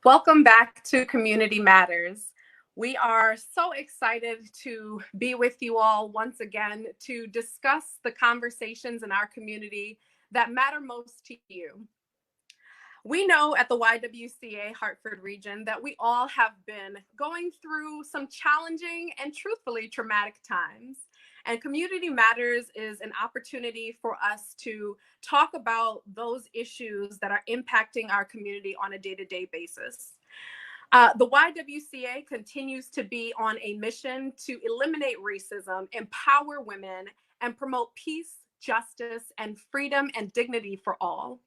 Welcome back to Community Matters. We are so excited to be with you all once again to discuss the conversations in our community that matter most to you. We know at the YWCA Hartford region that we all have been going through some challenging and truthfully traumatic times. And Community Matters is an opportunity for us to talk about those issues that are impacting our community on a day-to-day basis. The YWCA continues to be on a mission to eliminate racism, empower women, and promote peace, justice, and freedom and dignity for all.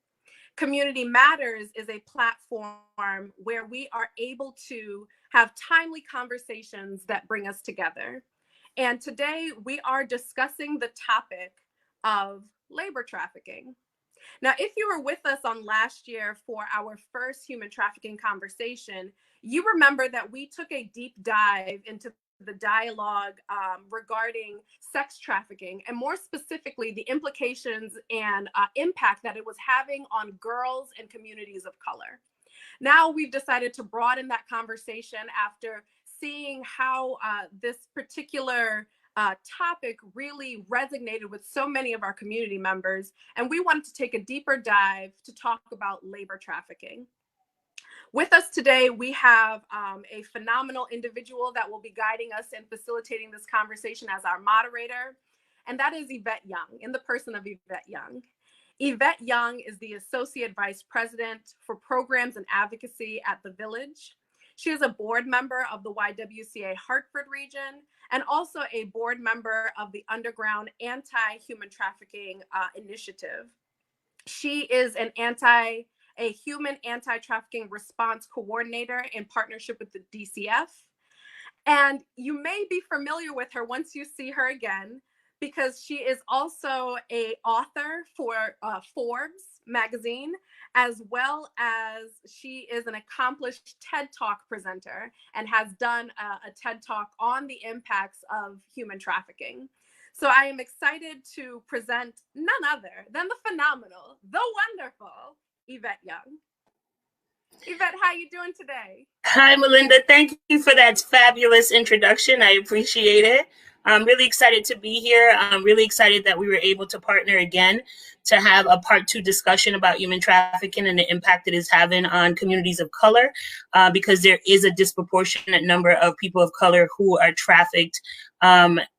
Community Matters is a platform where we are able to have timely conversations that bring us together. And today we are discussing the topic of labor trafficking. Now, if you were with us on last year for our first human trafficking conversation, you remember that we took a deep dive into the dialogue regarding sex trafficking, and more specifically, the implications and impact that it was having on girls and communities of color. Now we've decided to broaden that conversation after seeing how this particular topic really resonated with so many of our community members, and we wanted to take a deeper dive to talk about labor trafficking. With us today, we have a phenomenal individual that will be guiding us and facilitating this conversation as our moderator, and that is Yvette Young, in the person of Yvette Young. Yvette Young is the Associate Vice President for Programs and Advocacy at The Village. She is a board member of the YWCA Hartford region and also a board member of the Underground Anti-Human Trafficking Initiative. She is a human anti-trafficking response coordinator in partnership with the DCF. And you may be familiar with her once you see her again, because she is also an author for Forbes magazine, as well as she is an accomplished TED Talk presenter and has done a TED Talk on the impacts of human trafficking. So I am excited to present none other than the phenomenal, the wonderful Yvette Young. Yvette, how are you doing today? Hi, Melinda. Thank you for that fabulous introduction. I appreciate it. I'm really excited to be here. I'm really excited that we were able to partner again to have a part 2 discussion about human trafficking and the impact it is having on communities of color, because there is a disproportionate number of people of color who are trafficked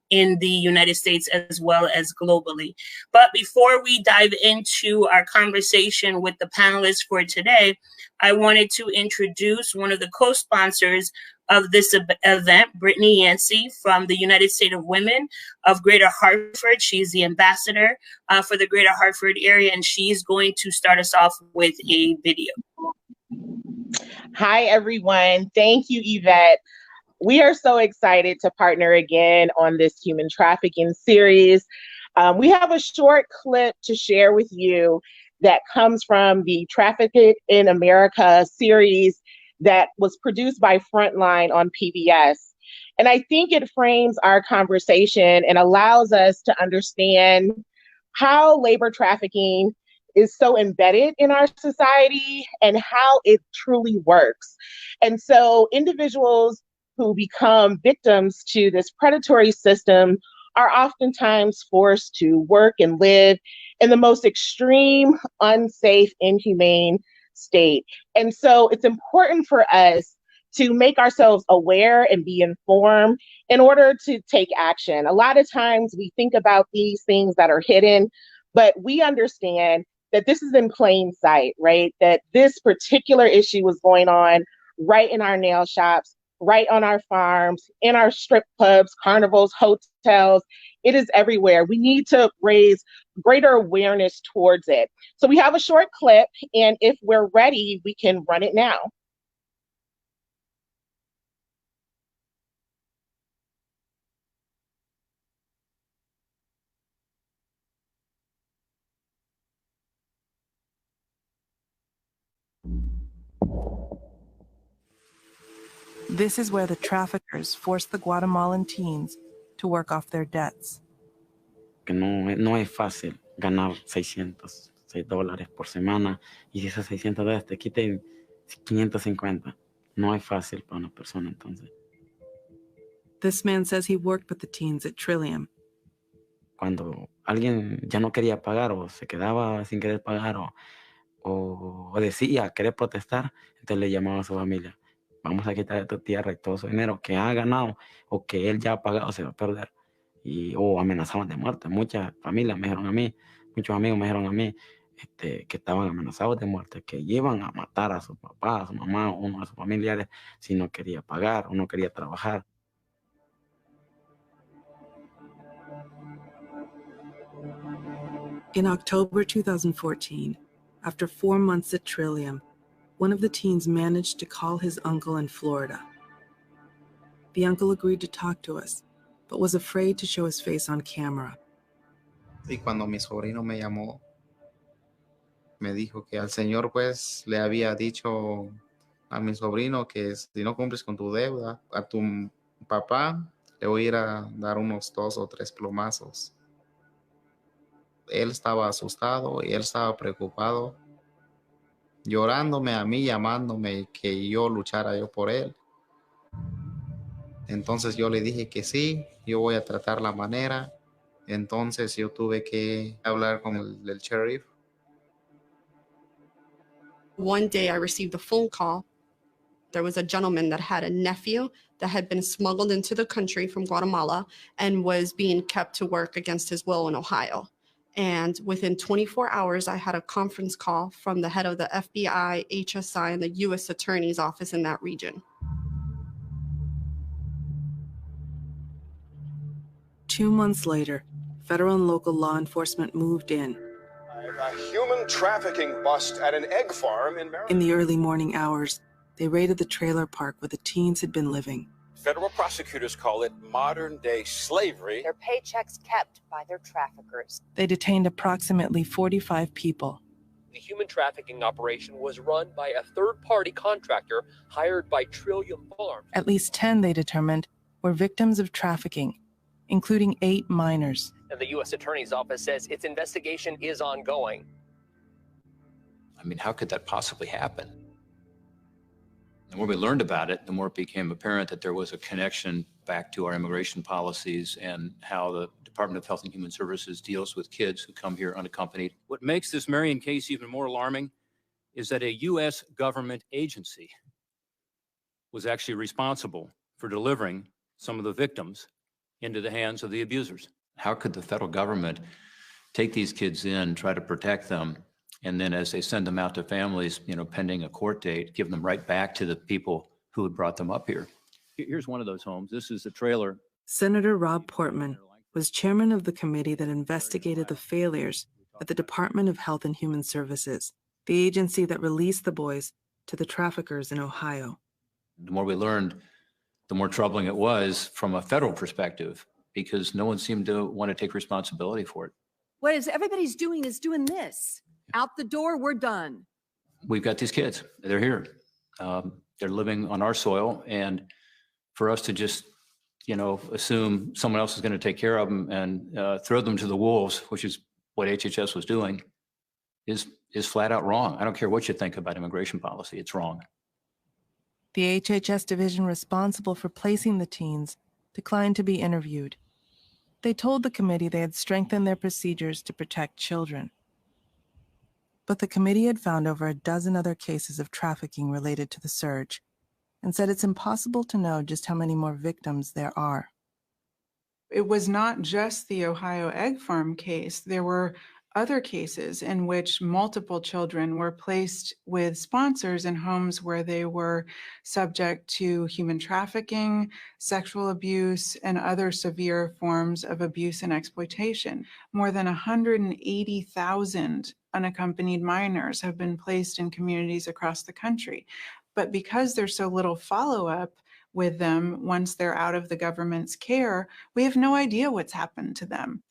in the United States as well as globally. But before we dive into our conversation with the panelists for today, I wanted to introduce one of the co-sponsors of this event, Brittany Yancey from the United States of Women of Greater Hartford. She's the ambassador for the Greater Hartford area, and she's going to start us off with a video. Hi, everyone. Thank you, Yvette. We are so excited to partner again on this human trafficking series. We have a short clip to share with you that comes from the Trafficking in America series that was produced by Frontline on PBS. And I think it frames our conversation and allows us to understand how labor trafficking is so embedded in our society and how it truly works. And so individuals who become victims to this predatory system are oftentimes forced to work and live in the most extreme, unsafe, inhumane state. And so it's important for us to make ourselves aware and be informed in order to take action. A lot of times we think about these things that are hidden, but we understand that this is in plain sight, right? That this particular issue was going on right in our nail shops, right on our farms, in our strip clubs, carnivals, hotels. It is everywhere. We need to raise greater awareness towards it. So we have a short clip, and if we're ready, we can run it now. This is where the traffickers force the Guatemalan teens to work off their debts. Que no es fácil ganar $600 por semana, y si esos $600 te quiten 550. No es fácil para una persona entonces. This man says he worked with the teens at Trillium. Cuando alguien ya no quería pagar o se quedaba sin querer pagar o decía querer protestar, entonces le llamaba a su familia. Vamos a quitar de tu tierra y todo su dinero que ha ganado o que él ya ha pagado se va a perder. O amenazaban de muerte. Muchas familias me dijeron a mí, muchos amigos me dijeron a mí que estaban amenazados de muerte, que iban a matar a su papá, a su mamá o uno de sus familiares si no quería pagar o no quería trabajar. In October 2014, after 4 months at Trillium, one of the teens managed to call his uncle in Florida. The uncle agreed to talk to us, but was afraid to show his face on camera. Y cuando mi sobrino me llamó, me dijo que al señor pues le había dicho a mi sobrino que si no cumples con tu deuda, a tu papá le voy a ir a dar unos 2 o 3 plomazos. Él estaba asustado y él estaba preocupado, llorándome a mí, llamándome que yo luchara yo por él. Entonces yo le dije que sí, yo voy a tratar la manera. Entonces yo tuve que hablar con el sheriff. One day I received a phone call. There was a gentleman that had a nephew that had been smuggled into the country from Guatemala and was being kept to work against his will in Ohio. And within 24 hours, I had a conference call from the head of the FBI, HSI, and the U.S. Attorney's Office in that region. 2 months later, federal and local law enforcement moved in. A human trafficking bust at an egg farm in Maryland. In the early morning hours, they raided the trailer park where the teens had been living. Federal prosecutors call it modern-day slavery. Their paychecks kept by their traffickers. They detained approximately 45 people. The human trafficking operation was run by a third-party contractor hired by Trillium Farms. At least 10, they determined, were victims of trafficking, including 8 minors. And the U.S. Attorney's Office says its investigation is ongoing. I mean, how could that possibly happen? The more we learned about it, the more it became apparent that there was a connection back to our immigration policies and how the Department of Health and Human Services deals with kids who come here unaccompanied. What makes this Marion case even more alarming is that a U.S. government agency was actually responsible for delivering some of the victims into the hands of the abusers. How could the federal government take these kids in, try to protect them, and then as they send them out to families, pending a court date, give them right back to the people who had brought them up here? Here's one of those homes. This is the trailer. Senator Rob Portman was chairman of the committee that investigated the failures at the Department of Health and Human Services, the agency that released the boys to the traffickers in Ohio. The more we learned, the more troubling it was from a federal perspective, because no one seemed to want to take responsibility for it. What is everybody's doing is doing this. Out the door, we're done. We've got these kids. They're here. They're living on our soil. And for us to just, assume someone else is going to take care of them and throw them to the wolves, which is what HHS was doing, is flat out wrong. I don't care what you think about immigration policy. It's wrong. The HHS division responsible for placing the teens declined to be interviewed. They told the committee they had strengthened their procedures to protect children. But the committee had found over a dozen other cases of trafficking related to the surge and said it's impossible to know just how many more victims there are. It was not just the Ohio egg farm case. There were other cases in which multiple children were placed with sponsors in homes where they were subject to human trafficking, sexual abuse, and other severe forms of abuse and exploitation. More than 180,000 unaccompanied minors have been placed in communities across the country. But because there's so little follow-up with them once they're out of the government's care, we have no idea what's happened to them.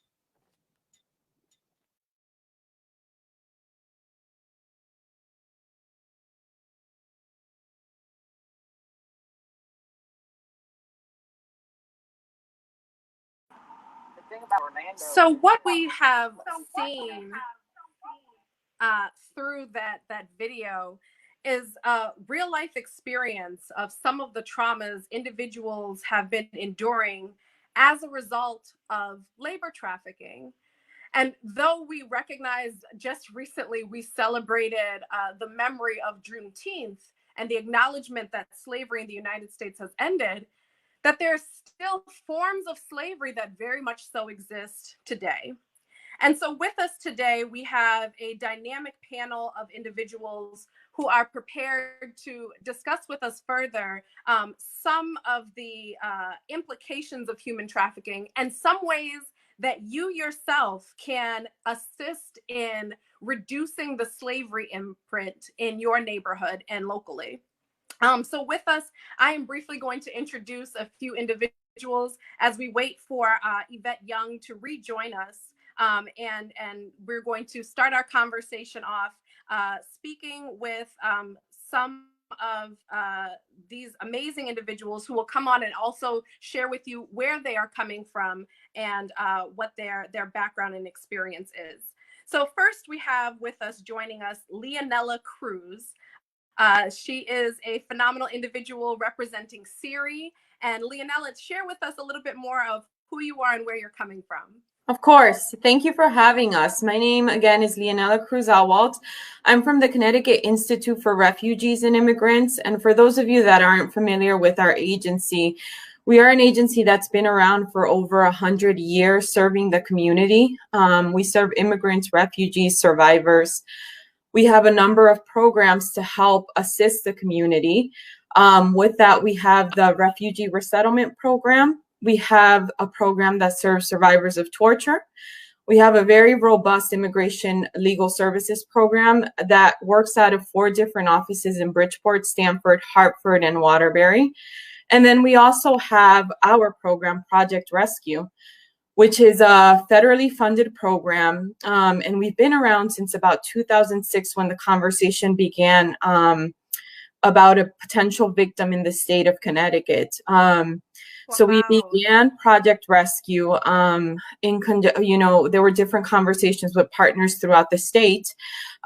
So what we have seen through that video is a real life experience of some of the traumas individuals have been enduring as a result of labor trafficking. And though we recognize just recently we celebrated the memory of Juneteenth and the acknowledgement that slavery in the United States has ended, that there's still forms of slavery that very much so exist today. And so with us today, we have a dynamic panel of individuals who are prepared to discuss with us further some of the implications of human trafficking and some ways that you yourself can assist in reducing the slavery imprint in your neighborhood and locally. So with us, I am briefly going to introduce a few individuals as we wait for Yvette Young to rejoin us. And we're going to start our conversation off speaking with some of these amazing individuals who will come on and also share with you where they are coming from and what their background and experience is. So first we have with us joining us Leonella Cruz. She is a phenomenal individual representing SERI. And Leonella, share with us a little bit more of who you are and where you're coming from. Of course. Thank you for having us. My name, again, is Leonella Cruz-Alwalt. I'm from the Connecticut Institute for Refugees and Immigrants. And for those of you that aren't familiar with our agency, we are an agency that's been around for over 100 years serving the community. We serve immigrants, refugees, survivors. We have a number of programs to help assist the community. With that, we have the Refugee Resettlement Program. We have a program that serves survivors of torture. We have a very robust immigration legal services program that works out of 4 different offices in Bridgeport, Stamford, Hartford, and Waterbury. And then we also have our program, Project Rescue, which is a federally funded program. And we've been around since about 2006 when the conversation began about a potential victim in the state of Connecticut. So we began Project Rescue there were different conversations with partners throughout the state.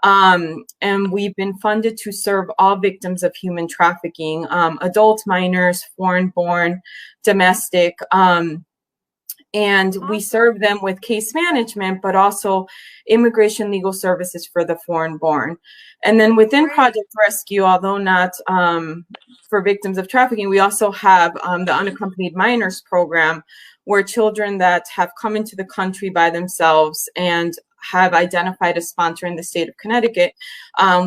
And we've been funded to serve all victims of human trafficking, adult, minors, foreign-born, domestic, and we serve them with case management, but also immigration legal services for the foreign-born. And then within Project Rescue, although not for victims of trafficking, we also have the Unaccompanied Minors program, where children that have come into the country by themselves and have identified a sponsor in the state of Connecticut,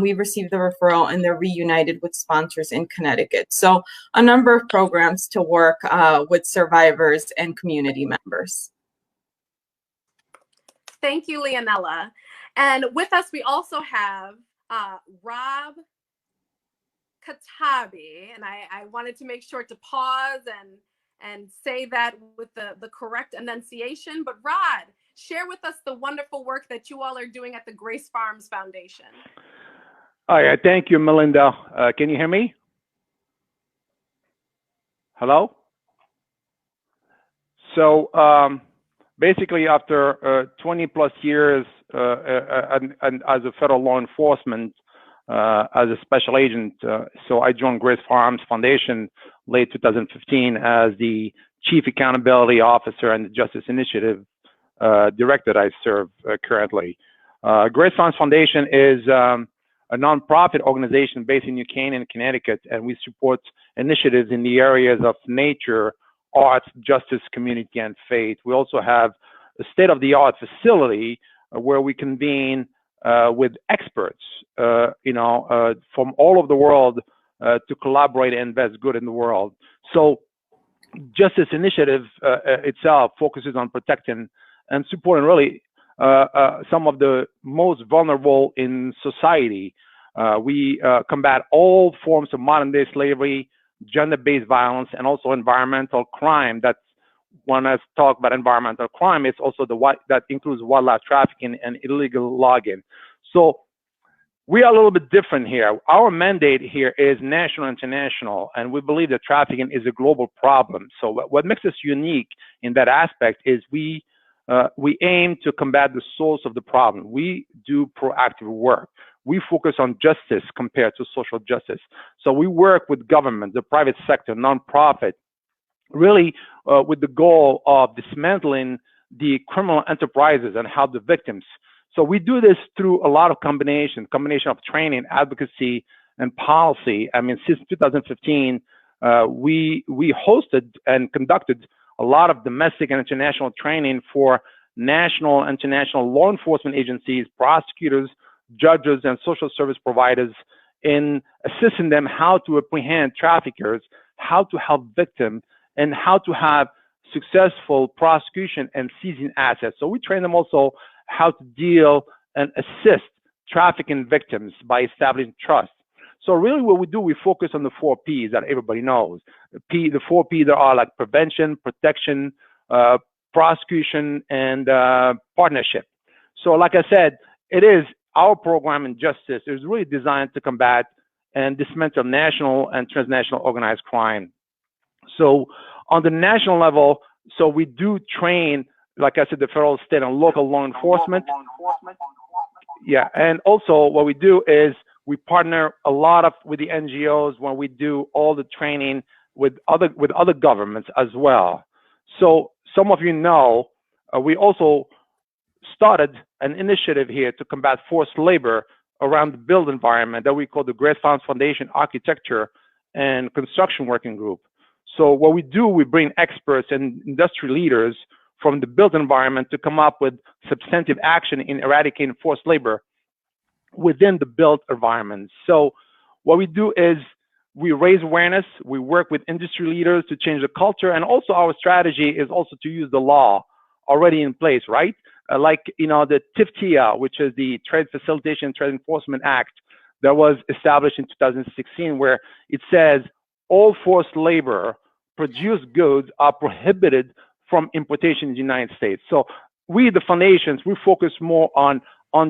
we receive the referral and they're reunited with sponsors in Connecticut. So a number of programs to work with survivors and community members. Thank you, Leonella. And with us, we also have Rob Katabi, and I wanted to make sure to pause and say that with the correct enunciation. But Rod, share with us the wonderful work that you all are doing at the Grace Farms Foundation. Hi, thank you, Melinda. Can you hear me? Hello? So basically, after 20 plus years and as a federal law enforcement, as a special agent, so I joined Grace Farms Foundation late 2015 as the Chief Accountability Officer and the Justice Initiative Director I serve currently. Grace Farms Foundation is a nonprofit organization based in New Canaan, Connecticut, and we support initiatives in the areas of nature, arts, justice, community, and faith. We also have a state-of-the-art facility where we convene with experts, from all over the world to collaborate and invest good in the world. So Justice Initiative itself focuses on protecting and supporting really some of the most vulnerable in society. We combat all forms of modern-day slavery, gender-based violence, and also environmental crime. That's when I talk about environmental crime, it's also that includes wildlife trafficking and illegal logging. So we are a little bit different here. Our mandate here is national and international, and we believe that trafficking is a global problem. So what makes us unique in that aspect is we aim to combat the source of the problem. We do proactive work. we focus on justice compared to social justice. So we work with government, the private sector, nonprofit, really with the goal of dismantling the criminal enterprises and help the victims. So we do this through a lot of combination of training, advocacy, and policy. I mean, since 2015, we hosted and conducted a lot of domestic and international training for national and international law enforcement agencies, prosecutors, judges, and social service providers in assisting them how to apprehend traffickers, how to help victims, and how to have successful prosecution and seizing assets. So we train them also how to deal and assist trafficking victims by establishing trust. So really what we do, we focus on the 4 Ps that everybody knows. The 4 Ps that are like prevention, protection, prosecution, and partnership. So like I said, it is our program in justice is really designed to combat and dismantle national and transnational organized crime. So on the national level, so we do train, like I said, the federal, state, and local law enforcement. Yeah, and also what we do is we partner a lot with the NGOs when we do all the training with other governments as well. So some of you know, we also started an initiative here to combat forced labor around the built environment that we call the Grace Farms Foundation Architecture and Construction Working Group. So what we do, we bring experts and industry leaders from the built environment to come up with substantive action in eradicating forced labor within the built environment. So what we do is we raise awareness, we work with industry leaders to change the culture, and also our strategy is also to use the law already in place, right? Like, you know, the TFTIA, which is the Trade Facilitation Trade Enforcement Act that was established in 2016, where it says all forced labor produced goods are prohibited from importation in the United States. So we, the foundations, we focus more on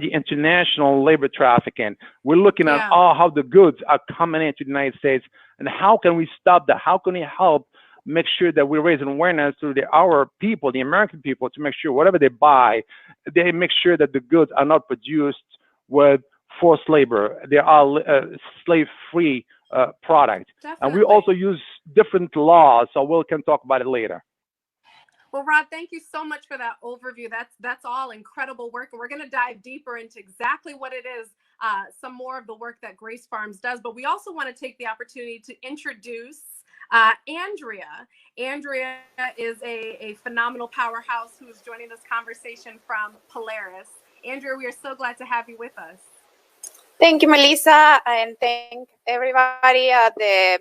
the international labor trafficking. We're looking at how the goods are coming into the United States and how can we stop that? How can we help make sure that we're raising awareness to our people, the American people, to make sure whatever they buy, they make sure that the goods are not produced with forced labor. They are slave-free product. Definitely. And we also use different laws, so we can talk about it later. Well, Rod, thank you so much for that overview. That's all incredible work. And we're going to dive deeper into exactly what it is, some more of the work that Grace Farms does. But we also want to take the opportunity to introduce Andrea. Andrea is a phenomenal powerhouse who is joining this conversation from Polaris. Andrea, we are so glad to have you with us. Thank you, Melissa, and thank everybody at the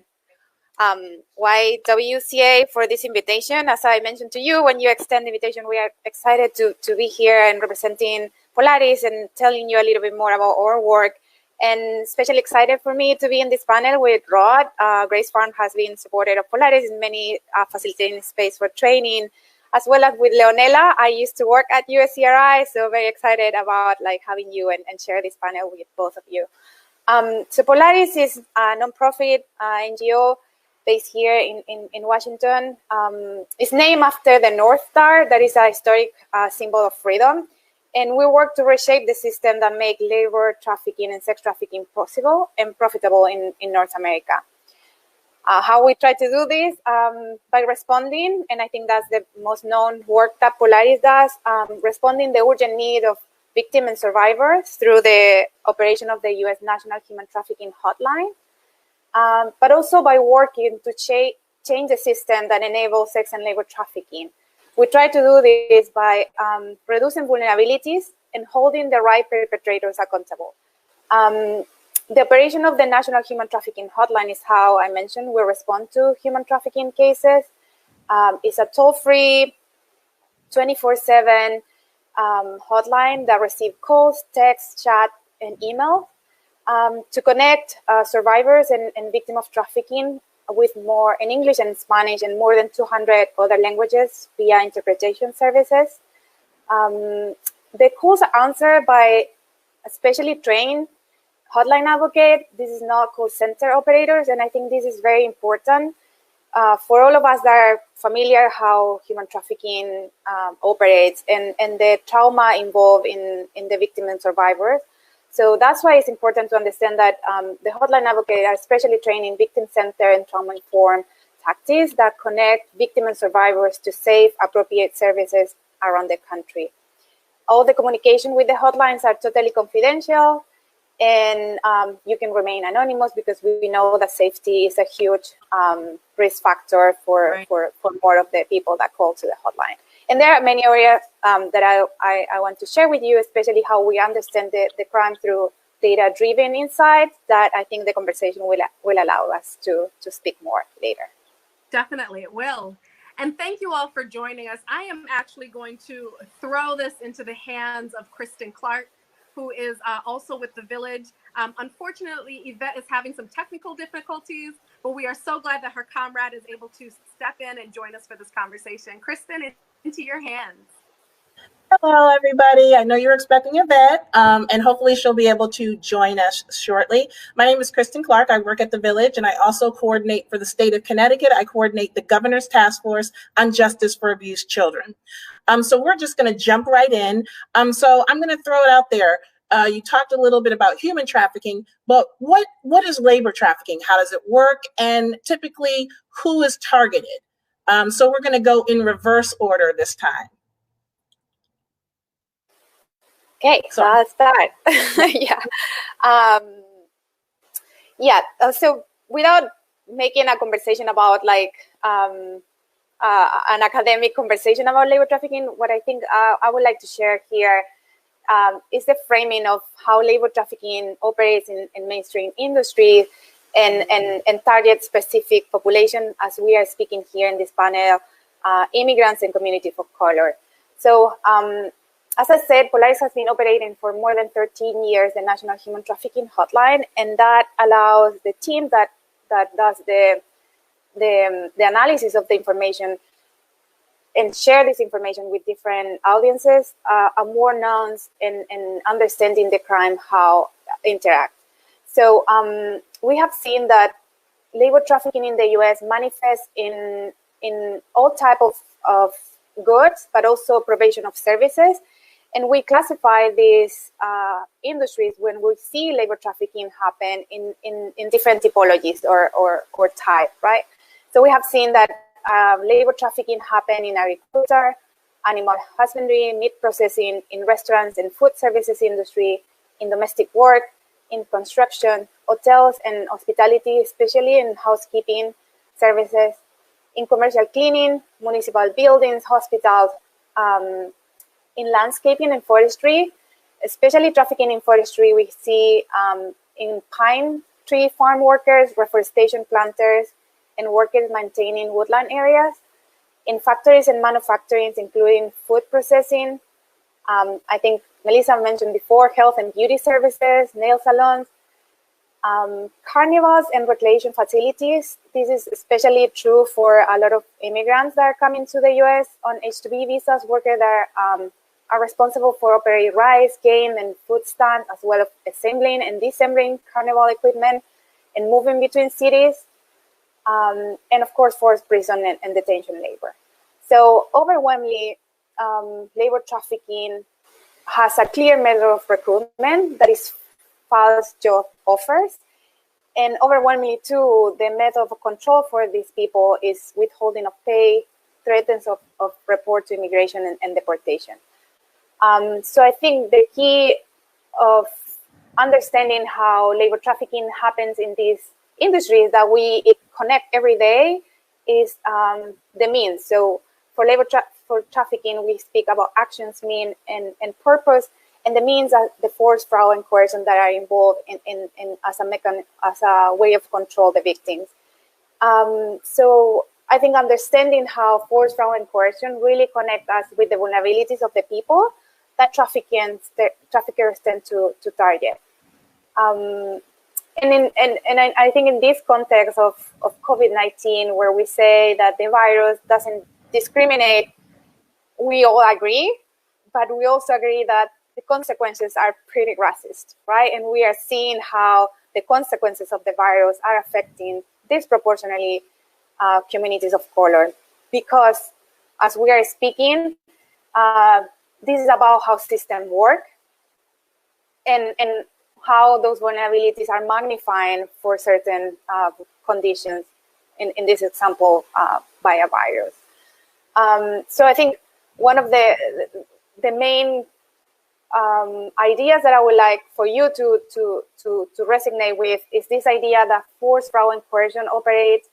YWCA for this invitation. As I mentioned to you, when you extend the invitation, we are excited to be here and representing Polaris and telling you a little bit more about our work. And especially excited for me to be in this panel with Rod. Grace Farm has been supported of Polaris in many facilitating space for training, as well as with Leonela. I used to work at USCRI, so very excited about having you and share this panel with both of you. So Polaris is a nonprofit NGO based here in Washington. It's named after the North Star, that is a historic symbol of freedom. And we work to reshape the system that make labor trafficking and sex trafficking possible and profitable in North America. How we try to do this? By responding, and I think that's the most known work that Polaris does, responding the urgent need of victims and survivors through the operation of the U.S. National Human Trafficking Hotline, but also by working to change the system that enables sex and labor trafficking. We try to do this by reducing vulnerabilities and holding the right perpetrators accountable. The operation of the National Human Trafficking Hotline is how I mentioned we respond to human trafficking cases. It's a toll-free, 24/7 hotline that receives calls, texts, chat, and email to connect survivors and victims of trafficking with more in English and Spanish and more than 200 other languages via interpretation services. The calls are answered by a specially trained hotline advocate. This is not call center operators, and I think this is very important for all of us that are familiar how human trafficking operates and the trauma involved in the victim and survivors. So that's why it's important to understand that the hotline advocates are especially trained in victim-centered and trauma-informed tactics that connect victims and survivors to safe, appropriate services around the country. All the communication with the hotlines are totally confidential, and you can remain anonymous because we know that safety is a huge risk factor for more of the people that call to the hotline. And there are many areas that I want to share with you, especially how we understand the crime through data-driven insights that I think the conversation will allow us to speak more later. Definitely, it will. And thank you all for joining us. I am actually going to throw this into the hands of Kristen Clark, who is also with the Village. Unfortunately, Yvette is having some technical difficulties, but we are so glad that her comrade is able to step in and join us for this conversation. Kristen, into your hands. Hello, everybody. I know you're expecting Yvette, and hopefully she'll be able to join us shortly. My name is Kristen Clark. I work at the Village, and I also coordinate for the state of Connecticut. I coordinate the Governor's Task Force on Justice for Abused Children. So we're just going to jump right in. So I'm going to throw it out there. You talked a little bit about human trafficking, but what is labor trafficking? How does it work? And typically, who is targeted? So we're going to go in reverse order this time. Okay, so I'll start. So without making a conversation about like an academic conversation about labor trafficking, what I think I would like to share here is the framing of how labor trafficking operates in mainstream industries and target specific population, as we are speaking here in this panel, immigrants and communities of color. So as I said, Polaris has been operating for more than 13 years, the National Human Trafficking Hotline, and that allows the team that does the analysis of the information and share this information with different audiences, a more nuanced and understanding the crime, how interact. So we have seen that labor trafficking in the US manifests in all type of goods, but also provision of services. And we classify these industries when we see labor trafficking happen in different typologies or type, right? So we have seen that labor trafficking happen in agriculture, animal husbandry, meat processing, in restaurants and food services industry, in domestic work, in construction, hotels and hospitality, especially in housekeeping services, in commercial cleaning, municipal buildings, hospitals, in landscaping and forestry, especially trafficking in forestry, we see in pine tree farm workers, reforestation planters, and workers maintaining woodland areas, in factories and manufacturing, including food processing. I think Melissa mentioned before, health and beauty services, nail salons, carnivals and recreation facilities. This is especially true for a lot of immigrants that are coming to the US on H-2B visas, workers that are responsible for operating rice, game, and food stands, as well as assembling and disassembling carnival equipment and moving between cities. And of course, forced prison and detention labor. So overwhelmingly, labor trafficking has a clear method of recruitment that is false job offers. And overwhelmingly too, the method of control for these people is withholding of pay, threats of report to immigration and deportation. So I think the key of understanding how labor trafficking happens in these industries that we connect every day is the means. So for for trafficking, we speak about actions, mean, and purpose, and the means are the force, fraud, and coercion that are involved in as a way of control the victims. So I think understanding how force, fraud, and coercion really connect us with the vulnerabilities of the people that traffickers tend to target. And I think in this context of COVID-19, where we say that the virus doesn't discriminate, we all agree, but we also agree that the consequences are pretty racist, right? And we are seeing how the consequences of the virus are affecting disproportionately communities of color, because as we are speaking, this is about how systems work. And how those vulnerabilities are magnifying for certain conditions, in this example, by a virus. So I think one of the main ideas that I would like for you to resonate with is this idea that forced fraud and coercion operate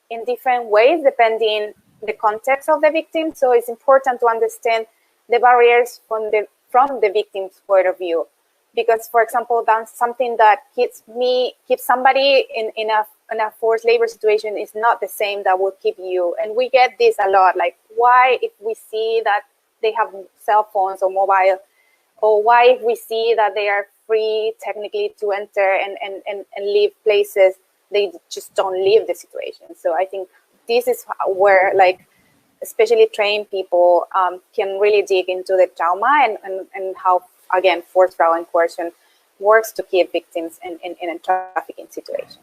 in different ways depending the context of the victim. So it's important to understand the barriers from the victim's point of view, because, for example, that's something that keeps somebody in a forced labor situation is not the same that will keep you. And we get this a lot, like, why, if we see that they have cell phones or mobile, or why if we see that they are free technically to enter and leave places, they just don't leave the situation. So I think this is where, like, especially trained people can really dig into the trauma and how, again, forced fraud and coercion works to keep victims in a trafficking situation.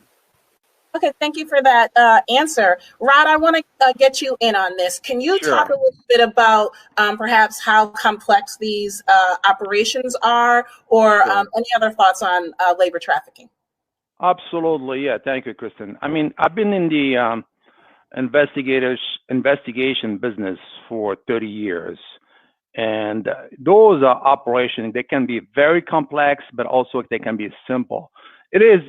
Okay, thank you for that answer. Rod, I want to get you in on this. Can you talk a little bit about perhaps how complex these operations are, or any other thoughts on labor trafficking? Absolutely, yeah. Thank you, Kristen. I mean, I've been in the investigation business for 30 years. And those operations, they can be very complex, but also they can be simple. It is,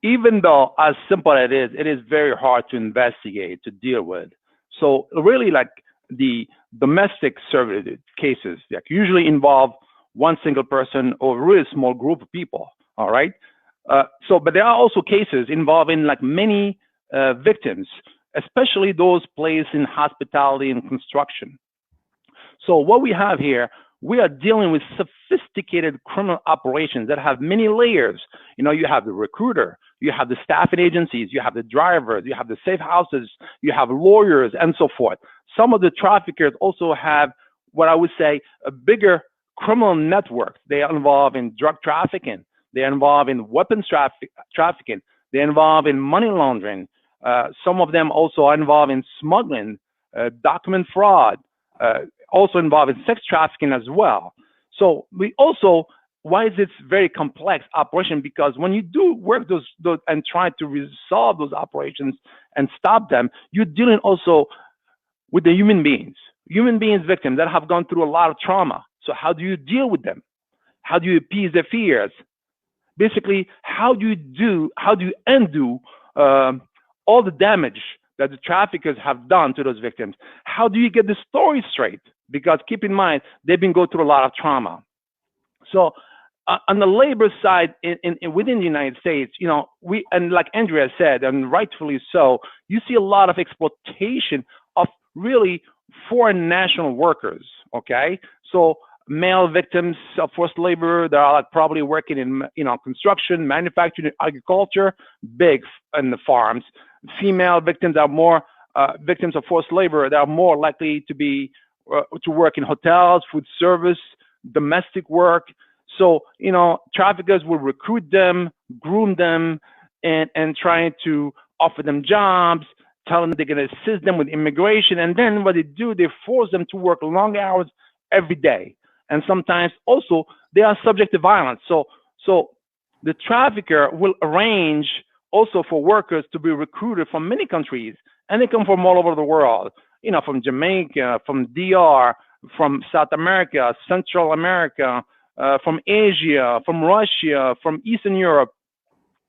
even though as simple as it is very hard to investigate, to deal with. So really, like, the domestic service cases that usually involve one single person or a really small group of people, all right? But there are also cases involving like many victims, especially those placed in hospitality and construction. So what we have here, we are dealing with sophisticated criminal operations that have many layers. You know, you have the recruiter, you have the staffing agencies, you have the drivers, you have the safe houses, you have lawyers, and so forth. Some of the traffickers also have what I would say a bigger criminal network. They are involved in drug trafficking, they are involved in weapons trafficking, they're involved in money laundering. Some of them also are involved in smuggling, document fraud, also involved in sex trafficking as well. So we also, why is it very complex operation? Because when you do work those and try to resolve those operations and stop them, you're dealing also with the human beings victims that have gone through a lot of trauma. So how do you deal with them? How do you appease their fears? Basically, how do you undo all the damage that the traffickers have done to those victims? How do you get the story straight? Because keep in mind, they've been going through a lot of trauma. So on the labor side, within the United States, you know, and like Andrea said, and rightfully so, you see a lot of exploitation of really foreign national workers, okay? So male victims of forced labor that are like probably working in, you know, construction, manufacturing, agriculture, big in the farms. Female victims are more victims of forced labor that are more likely to be to work in hotels, food service, domestic work. So, you know, traffickers will recruit them, groom them, and trying to offer them jobs, tell them they're going to assist them with immigration. And then what they do, they force them to work long hours every day. And sometimes also they are subject to violence. So the trafficker will arrange also for workers to be recruited from many countries, and they come from all over the world, you know, from Jamaica, from DR, from South America, Central America, from Asia, from Russia, from Eastern Europe,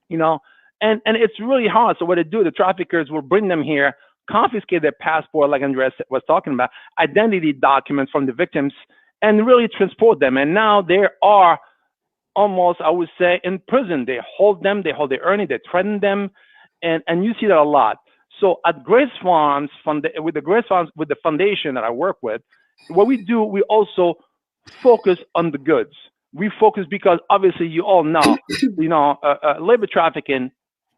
you know, and it's really hard. So what they do, the traffickers will bring them here, confiscate their passport, like Andres was talking about, identity documents from the victims, and really transport them. And now they are almost, I would say, in prison. They hold them, they hold their earnings, they threaten them, and you see that a lot. So at Grace Farms, with the foundation that I work with, what we do, we also focus on the goods. We focus because obviously you all know, you know, labor trafficking,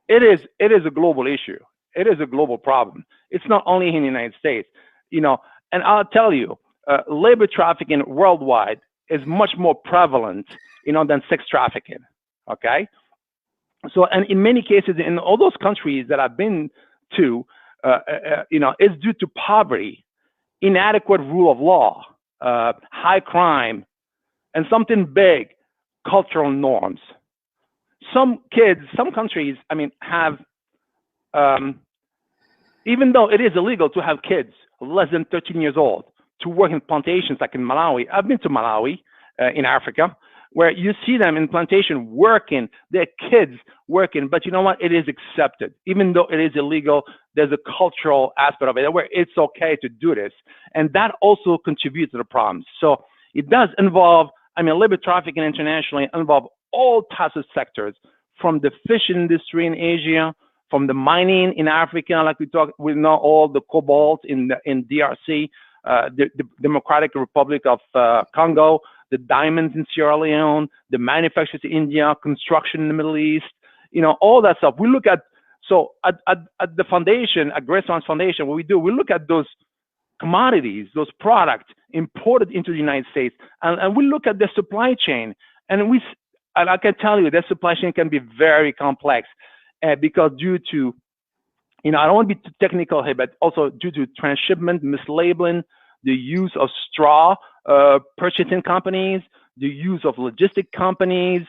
it is a global issue. It is a global problem. It's not only in the United States, you know, and I'll tell you, labor trafficking worldwide is much more prevalent, you know, than sex trafficking, okay? So, and in many cases, in all those countries that I've been to, you know, it's due to poverty, inadequate rule of law, high crime, and something big, cultural norms. some kids, some countries, I mean, have, even though it is illegal to have kids less than 13 years old to work in plantations like in Malawi. I've been to Malawi in Africa, where you see them in plantation working, their kids working, but you know what? It is accepted. Even though it is illegal, there's a cultural aspect of it where it's okay to do this. And that also contributes to the problems. So it does involve, I mean, labor trafficking internationally involve all types of sectors, from the fish industry in Asia, from the mining in Africa, like we know all the cobalt in DRC, the Democratic Republic of Congo, the diamonds in Sierra Leone, the manufacturers in India, construction in the Middle East, you know, all that stuff. We look at, so at the foundation, at Grace Farms Foundation, what we do, we look at those commodities, those products imported into the United States, and we look at the supply chain, and I can tell you that supply chain can be very complex because due to, you know, I don't want to be too technical here, but also due to transshipment, mislabeling, the use of straw purchasing companies, the use of logistic companies.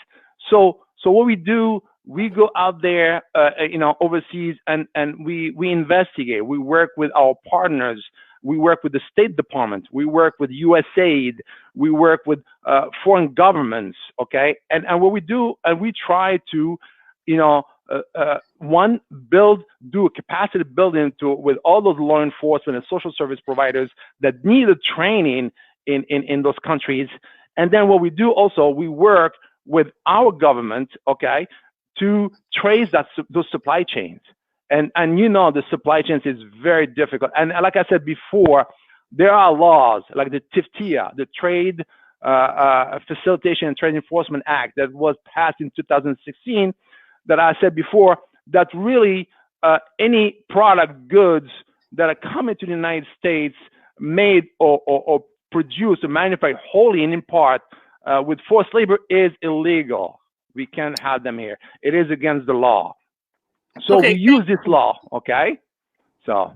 So what we do, we go out there, you know, overseas, and we investigate. We work with our partners. We work with the State Department. We work with USAID. We work with foreign governments. Okay, and what we do, and we try to, you know, one, do a capacity building with all those law enforcement and social service providers that need a training in those countries. And then what we do also, we work with our government, okay, to trace those supply chains. And you know, the supply chains is very difficult. And like I said before, there are laws like the TIFTIA, the Trade Facilitation and Trade Enforcement Act, that was passed in 2016, that I said before, that really any product, goods that are coming to the United States made or produced or manufactured wholly and in part with forced labor is illegal. We can't have them here. It is against the law. So we use this law, okay? So.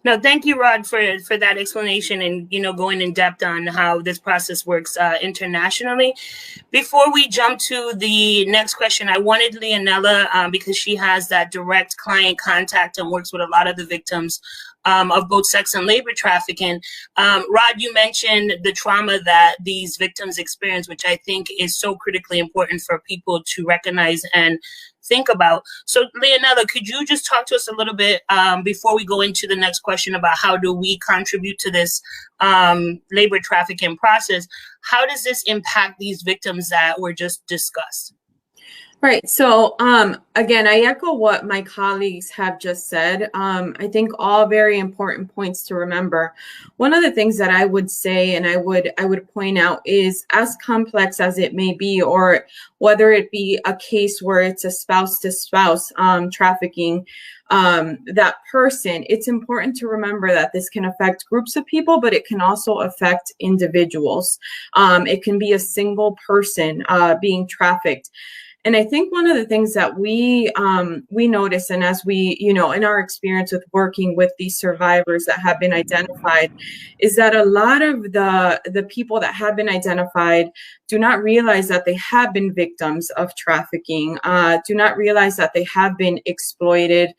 No, thank you, Rod, for that explanation and, you know, going in depth on how this process works internationally. Before we jump to the next question, I wanted Leonella, because she has that direct client contact and works with a lot of the victims of both sex and labor trafficking. Rod, you mentioned the trauma that these victims experience, which I think is so critically important for people to recognize and think about. So Leonella, could you just talk to us a little bit before we go into the next question about how do we contribute to this labor trafficking process? How does this impact these victims that were just discussed? Right. So again, I echo what my colleagues have just said. I think all very important points to remember. One of the things that I would say and I would point out is, as complex as it may be, or whether it be a case where it's a spouse-to-spouse trafficking, that person, it's important to remember that this can affect groups of people, but it can also affect individuals. It can be a single person being trafficked. And I think one of the things that we notice, and as we, you know, in our experience with working with these survivors that have been identified, is that a lot of the people that have been identified do not realize that they have been victims of trafficking, do not realize that they have been exploited.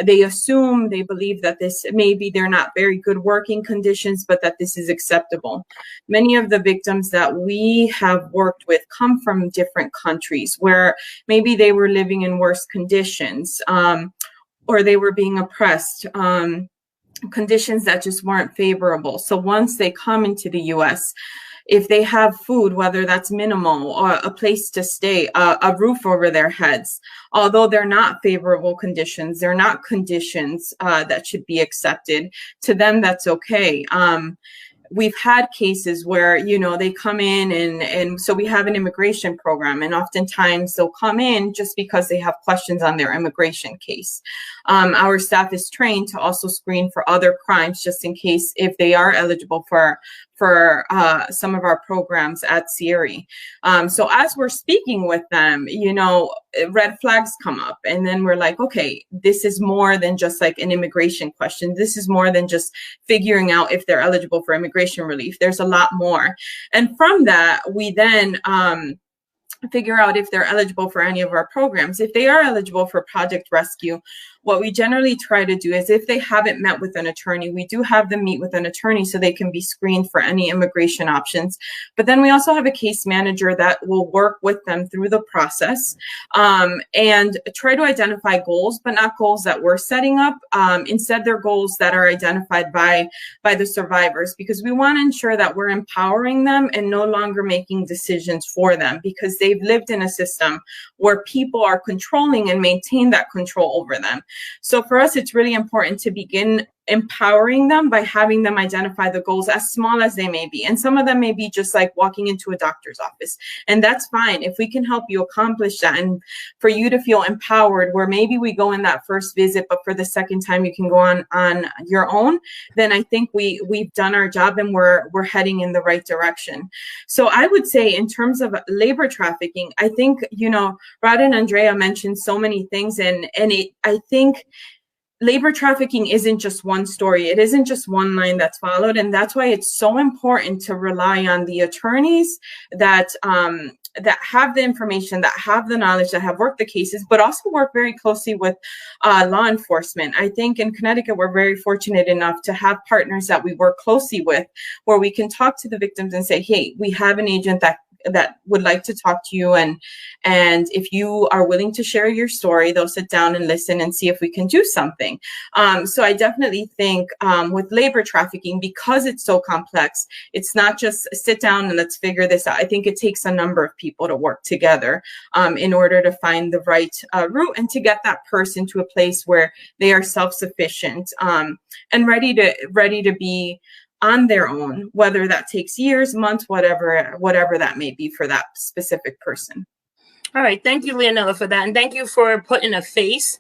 They assume, they believe that this, maybe they're not very good working conditions, but that this is acceptable. Many of the victims that we have worked with come from different countries where maybe they were living in worse conditions, or they were being oppressed, conditions that just weren't favorable. So once they come into the US, if they have food, whether that's minimal or a place to stay, a roof over their heads, although they're not favorable conditions, they're not conditions that should be accepted. To them, that's okay. We've had cases where, you know, they come in and so we have an immigration program, and oftentimes they'll come in just because they have questions on their immigration case. Our staff is trained to also screen for other crimes just in case if they are eligible for some of our programs at CIRI. So as we're speaking with them, you know, red flags come up, and then we're like, okay, this is more than just like an immigration question. This is more than just figuring out if they're eligible for immigration relief. There's a lot more. And from that, we then figure out if they're eligible for any of our programs. If they are eligible for Project Rescue, what we generally try to do is, if they haven't met with an attorney, we do have them meet with an attorney so they can be screened for any immigration options. But then we also have a case manager that will work with them through the process and try to identify goals, but not goals that we're setting up. Instead, they're goals that are identified by the survivors, because we want to ensure that we're empowering them and no longer making decisions for them, because they've lived in a system where people are controlling and maintain that control over them. So for us, it's really important to begin empowering them by having them identify the goals, as small as they may be. And some of them may be just like walking into a doctor's office, and that's fine. If we can help you accomplish that, and for you to feel empowered, where maybe we go in that first visit, but for the second time you can go on your own, then I think we've done our job and we're heading in the right direction. So I would say, in terms of labor trafficking, I think, you know, Rod and Andrea mentioned so many things, and I think labor trafficking isn't just one story. It isn't just one line that's followed. And that's why it's so important to rely on the attorneys that have the information, that have the knowledge, that have worked the cases, but also work very closely with law enforcement. I think in Connecticut, we're very fortunate enough to have partners that we work closely with, where we can talk to the victims and say, hey, we have an agent that would like to talk to you, and if you are willing to share your story, they'll sit down and listen and see if we can do something. So I definitely think with labor trafficking, because it's so complex, it's not just sit down and let's figure this out. I think it takes a number of people to work together in order to find the right route and to get that person to a place where they are self-sufficient and ready to be on their own, whether that takes years, months, whatever that may be for that specific person. All right, thank you, Leonella, for that, and thank you for putting a face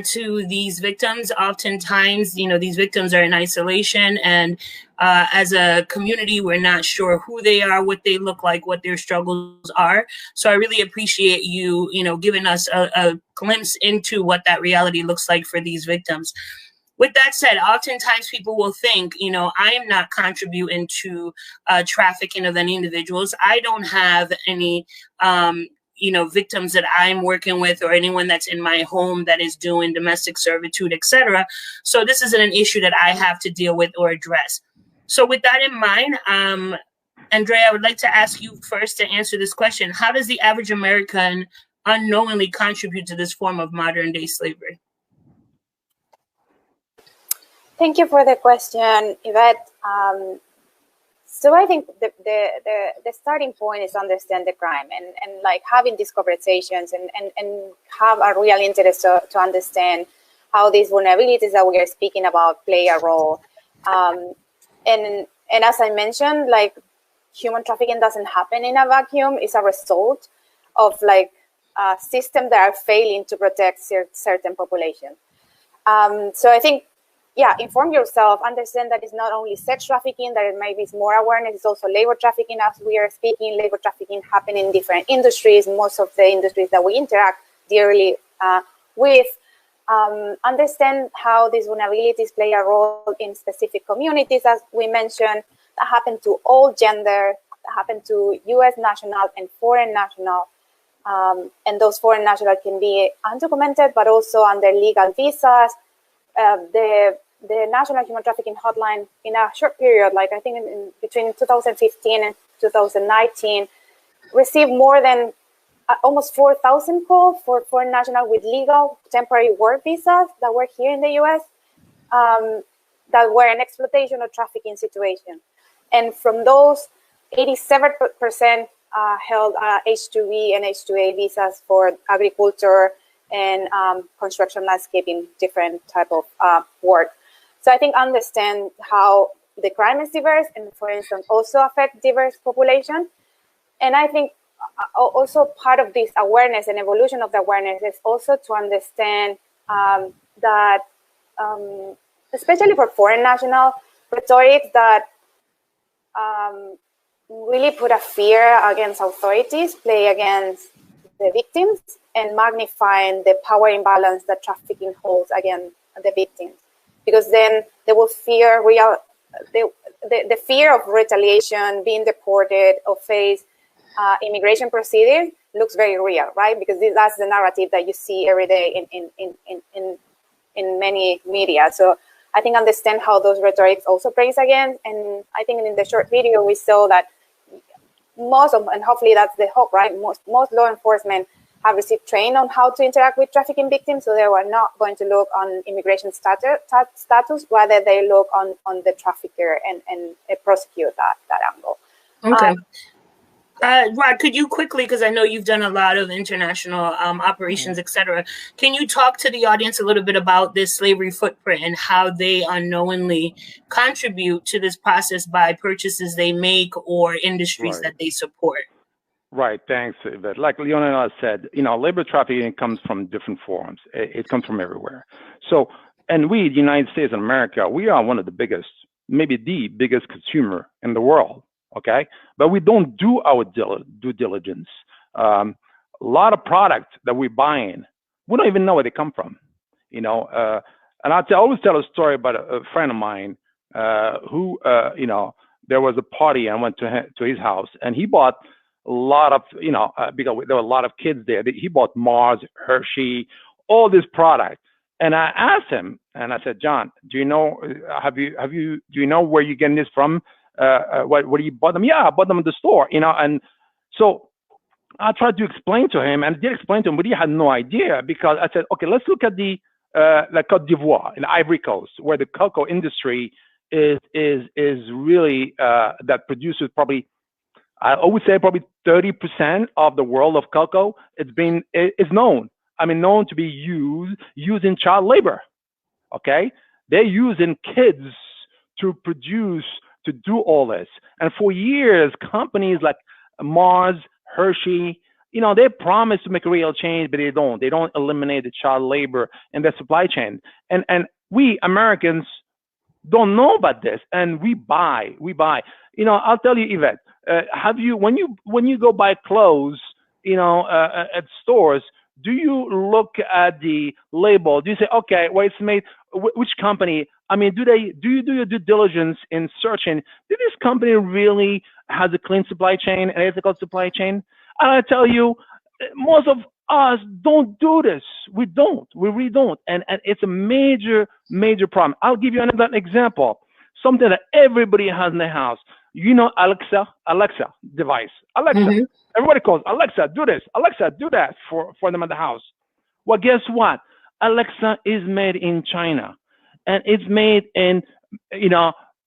to these victims. Oftentimes, you know, these victims are in isolation, and as a community, we're not sure who they are, what they look like, what their struggles are. So I really appreciate you, you know, giving us a glimpse into what that reality looks like for these victims. With that said, oftentimes people will think, you know, I am not contributing to trafficking of any individuals. I don't have any, you know, victims that I'm working with, or anyone that's in my home that is doing domestic servitude, etc. So this isn't an issue that I have to deal with or address. So with that in mind, Andrea, I would like to ask you first to answer this question. How does the average American unknowingly contribute to this form of modern day slavery? Thank you for the question, Yvette. So I think the starting point is understand the crime and like having these conversations and have a real interest to understand how these vulnerabilities that we are speaking about play a role. And as I mentioned, like human trafficking doesn't happen in a vacuum. It's a result of like systems that are failing to protect certain populations. So I think, yeah, inform yourself, understand that it's not only sex trafficking, that it maybe is more awareness, it's also labor trafficking. As we are speaking, labor trafficking happen in different industries, most of the industries that we interact dearly with. Understand how these vulnerabilities play a role in specific communities, as we mentioned, that happen to all gender, that happen to US national and foreign national. And those foreign nationals can be undocumented, but also under legal visas. The National Human Trafficking Hotline, in a short period, like I think in between 2015 and 2019, received more than almost 4,000 calls for foreign nationals with legal temporary work visas that were here in the US that were an exploitation or trafficking situation. And from those, 87% held H-2B and H-2A visas for agriculture and construction, landscaping, different type of work. So I think understand how the crime is diverse and, for instance, also affect diverse population. And I think also part of this awareness and evolution of the awareness is also to understand that, especially for foreign national, rhetoric that really put a fear against authorities, play against the victims, and magnifying the power imbalance that trafficking holds against the victims. Because then they will fear the fear of retaliation, being deported, or face immigration proceedings, looks very real, right? Because that's the narrative that you see every day in many media. So I think understand how those rhetorics also plays again. And I think in the short video we saw that most of, and hopefully that's the hope, right? Most law enforcement have received training on how to interact with trafficking victims, so they were not going to look on immigration status, rather they look on the trafficker and prosecute that angle. Okay. Rod, could you quickly, because I know you've done a lot of international operations, et cetera, can you talk to the audience a little bit about this slavery footprint and how they unknowingly contribute to this process by purchases they make or industries that they support? Right. Thanks, Yvette. Like Leonela said, labor trafficking comes from different forms. It comes from everywhere. So, and we, the United States of America, we are one of the biggest, maybe the biggest consumer in the world. Okay. But we don't do our due diligence. A lot of products that we're buying, we don't even know where they come from, and I always tell a story about a friend of mine who, there was a party. I went to his house and he bought a lot of, because there were a lot of kids there. He bought Mars, Hershey, all this product. And I asked him, and I said, John, do you know, do you know where you're getting this from? Where you bought them? Yeah, I bought them in the store, And so I tried to explain to him, and I did explain to him, but he had no idea, because I said, okay, let's look at the Côte d'Ivoire in Ivory Coast, where the cocoa industry is really that produces probably, I would say probably 30% of the world of cocoa. It's known. Known to be used in child labor. Okay, they're using kids to produce, to do all this. And for years, companies like Mars, Hershey, they promise to make a real change, but they don't. They don't eliminate the child labor in their supply chain. And we Americans don't know about this, and we buy. I'll tell you, Yvette, when you go buy clothes, at stores, do you look at the label? Do you say, okay, well, it's made, which company? Do you do your due diligence in searching, did this company really has a clean supply chain, an ethical supply chain? And I tell you, most of us don't do this. We really don't. And it's a major, major problem. I'll give you another example. Something that everybody has in their house. Alexa device. Alexa. Everybody calls, Alexa, do this. Alexa, do that for them at the house. Well, guess what? Alexa is made in China. And it's made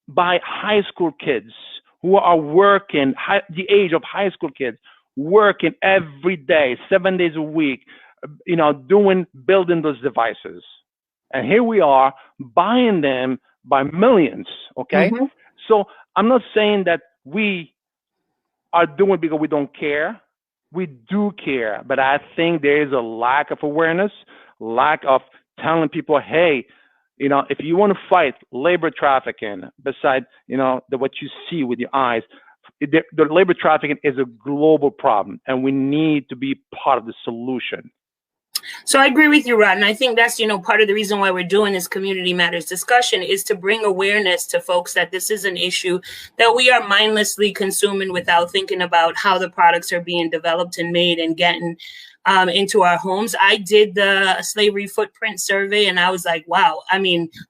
by high school kids who are working, the age of high school kids, working every day, 7 days a week, building those devices. And here we are buying them by millions, okay? So I'm not saying that we are doing it because we don't care. We do care, but I think there is a lack of awareness, lack of telling people, hey, if you want to fight labor trafficking, besides, what you see with your eyes, the labor trafficking is a global problem, and we need to be part of the solution. So I agree with you, Rod, and I think that's, part of the reason why we're doing this Community Matters discussion is to bring awareness to folks that this is an issue that we are mindlessly consuming without thinking about how the products are being developed and made and getting into our homes. I did the slavery footprint survey, and I was like, wow,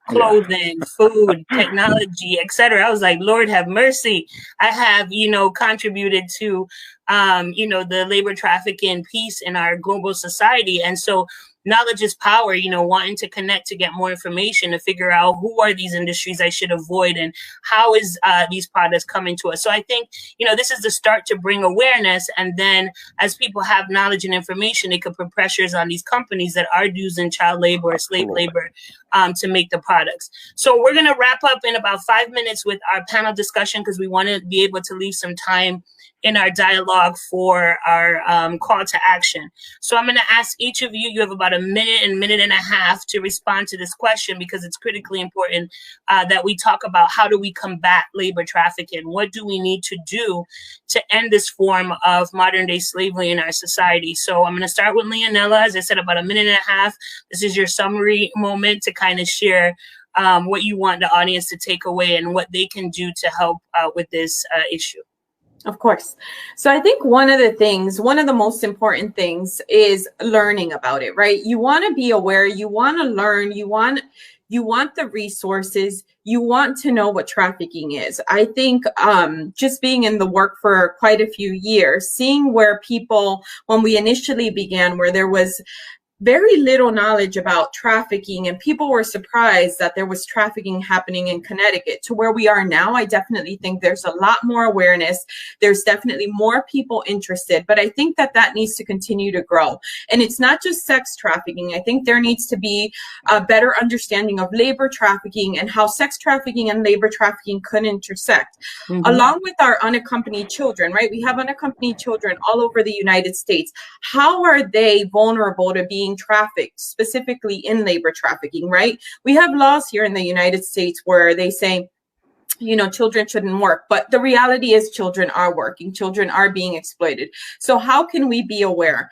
clothing, food, technology, etc. I was like, Lord have mercy. I have, contributed to the labor trafficking piece in our global society. And so knowledge is power, wanting to connect to get more information, to figure out who are these industries I should avoid and how is these products coming to us. So I think, this is the start to bring awareness. And then as people have knowledge and information, they could put pressures on these companies that are using child labor or slave labor to make the products. So we're going to wrap up in about 5 minutes with our panel discussion, because we want to be able to leave some time in our dialogue for our call to action. So I'm going to ask each of you, you have about a minute and a half to respond to this question, because it's critically important that we talk about how do we combat labor trafficking? What do we need to do to end this form of modern day slavery in our society? So I'm going to start with Leonela. As I said, about a minute and a half. This is your summary moment to kind of share what you want the audience to take away and what they can do to help with this issue. Of course. So I think one of the most important things is learning about it, right? You want to be aware, you want to learn, you want the resources, you want to know what trafficking is. I think just being in the work for quite a few years, seeing where people, when we initially began, where there was very little knowledge about trafficking, and people were surprised that there was trafficking happening in Connecticut, to where we are now. I definitely think there's a lot more awareness. There's definitely more people interested, but I think that needs to continue to grow. And it's not just sex trafficking. I think there needs to be a better understanding of labor trafficking and how sex trafficking and labor trafficking could intersect, along with our unaccompanied children, right? We have unaccompanied children all over the United States. How are they vulnerable to being trafficked, specifically in labor trafficking, right? We have laws here in the United States where they say, you know, children shouldn't work, but the reality is children are working, children are being exploited. So how can we be aware?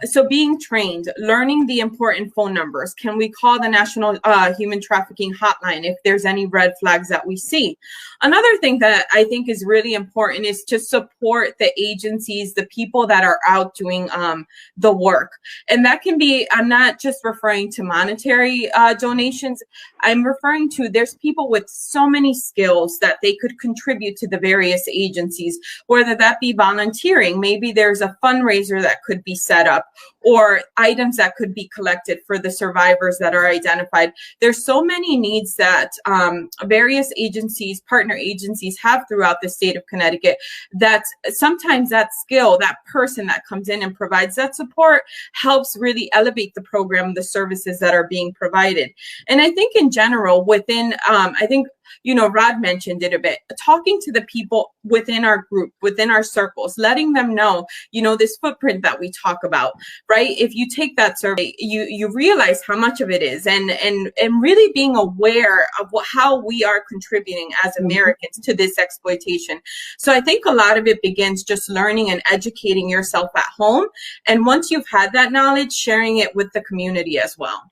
So being trained, learning the important phone numbers. Can we call the National Human Trafficking Hotline if there's any red flags that we see? Another thing that I think is really important is to support the agencies, the people that are out doing the work. And that can be, I'm not just referring to monetary donations, I'm referring to, there's people with so many skills that they could contribute to the various agencies, whether that be volunteering. Maybe there's a fundraiser that could be set up, or items that could be collected for the survivors that are identified. There's so many needs that various agencies, partner agencies, have throughout the state of Connecticut, that sometimes that skill, that person that comes in and provides that support, helps really elevate the program, the services that are being provided. And I think in general, within, I think, you know, Rod mentioned it a bit, talking to the people within our group, within our circles, letting them know, you know, this footprint that we talk about, right? If you take that survey, you realize how much of it is, and really being aware of how we are contributing as Americans to this exploitation. So I think a lot of it begins just learning and educating yourself at home. And once you've had that knowledge, sharing it with the community as well.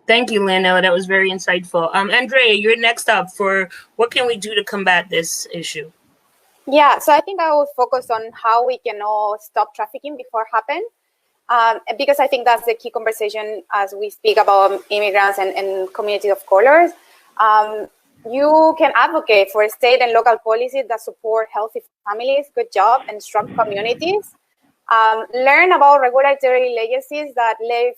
Thank you, Leonela. That was very insightful. Andrea, you're next up for what can we do to combat this issue? Yeah, so I think I will focus on how we can all stop trafficking before it happens, because I think that's the key conversation as we speak about immigrants and communities of colors. You can advocate for state and local policies that support healthy families, good jobs, and strong communities. Learn about regulatory legacies that leave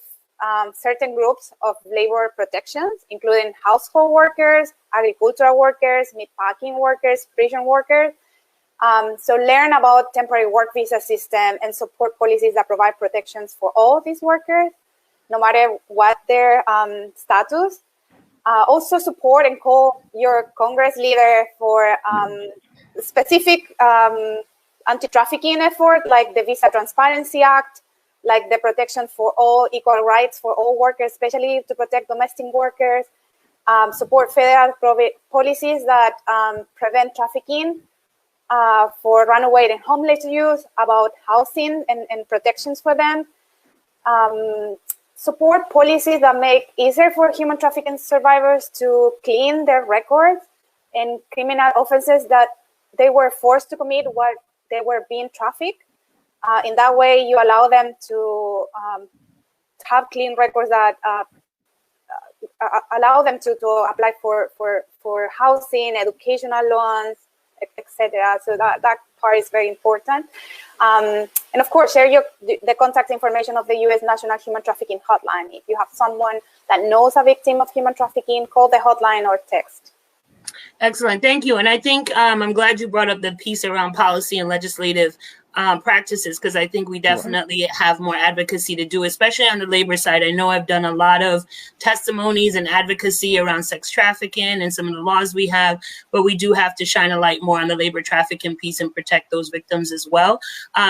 certain groups of labor protections, including household workers, agricultural workers, meatpacking workers, prison workers. So learn about temporary work visa system and support policies that provide protections for all these workers, no matter what their status. Also support and call your Congress leader for specific anti-trafficking effort, like the Visa Transparency Act, like the protection for all, equal rights for all workers, especially to protect domestic workers, support federal policies that prevent trafficking for runaway and homeless youth, about housing and protections for them, support policies that make it easier for human trafficking survivors to clean their records and criminal offenses that they were forced to commit while they were being trafficked. In that way, you allow them to have clean records that allow them to apply for housing, educational loans, etc. So that part is very important. And of course, share the contact information of the U.S. National Human Trafficking Hotline. If you have someone that knows a victim of human trafficking, call the hotline or text. Excellent. Thank you. And I think I'm glad you brought up the piece around policy and legislative practices, because I think we definitely have more advocacy to do, especially on the labor side. I know I've done a lot of testimonies and advocacy around sex trafficking and some of the laws we have, but we do have to shine a light more on the labor trafficking piece and protect those victims as well.